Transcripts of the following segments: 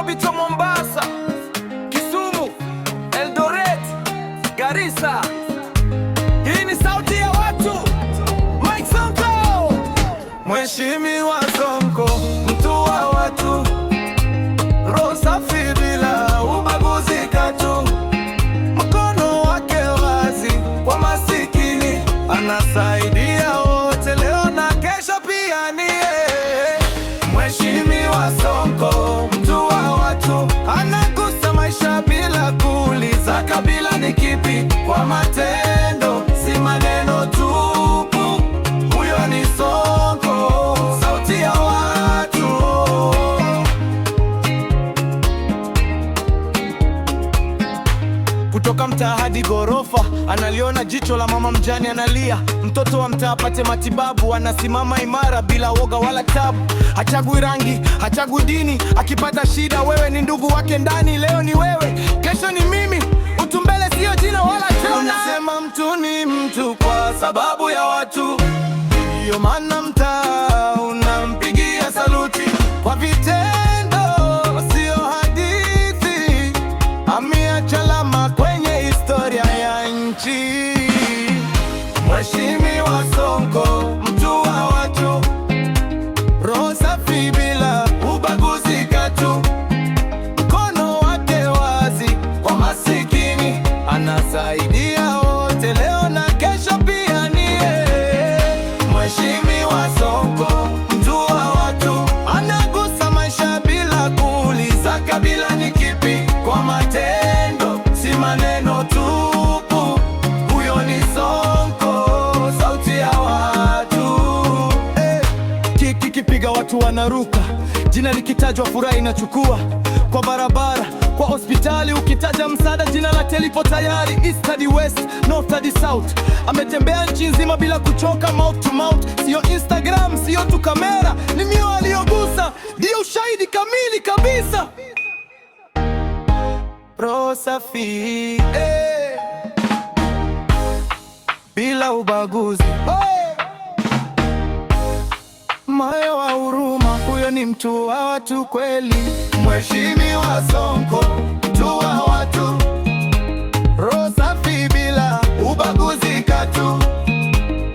Nairobi to Mombasa, Kisumu, Eldoret, Garissa. Hii ni sauti ya watu. Mike Sonko, Mheshimiwa Sonko, mtu wa watu, roho safi bila ubaguzi katu, mkono wake wazi kwa masikini, anasaidia wote leo na kesho pia ni yeye. Mheshimiwa Sonko, mtu wa watu, anagusa maisha bila kuuliza kabila ni kipi, kwa matendo si maneno tupu. Huyo ni Sonko, sauti ya watu. Kutoka mtaa hadi ghorofa, analiona jicho la mama mjane analia. Mtoto wa mtaa apate matibabu, anasimama imara bila woga wala tabu. Hachagui rangi, hachagui dini, akipata shida wewe ni ndugu wake ndani. Leo ni wewe, kesho ni mimi, utu mbele sio jina wala cheo. Nasema mtu ni mtu kwa sababu ya watu, ndiyo maana mtaa unampigia saluti kwa vitendo, sio hadithi. Ameacha alama kwenye historia ya nchi. Mheshimiwa Sonko, mtu wa watu, roho safi bila ubaguzi katu, mkono wake wazi kwa masikini, anasaidia wote leo na kesho pia ni yeye. Mheshimiwa Sonko, mtu wa watu, anagusa maisha bila kuuliza kabila ni kipi, kwa matendo si maneno tupu. Huyo ni Sonko, sauti ya watu. Kikipiga watu wanaruka, jina likitajwa furaha inachukua. Kwa barabara, kwa hospitali, ukitaja msaada jina lake lipo tayari. East hadi West, North hadi South, ametembea nchi nzima bila kuchoka. Mouth to mouth, sio Instagram, sio tu kamera, ni mioyo aliyogusa, ndio ushahidi kamili kabisa. Roho safi, bila ubaguzi, moyo wa huruma, huyo ni mtu wa watu kweli. Mheshimiwa Sonko, mtu wa watu, roho safi bila ubaguzi katu,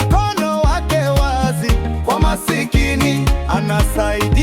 mkono wake wazi kwa masikini, anasaidia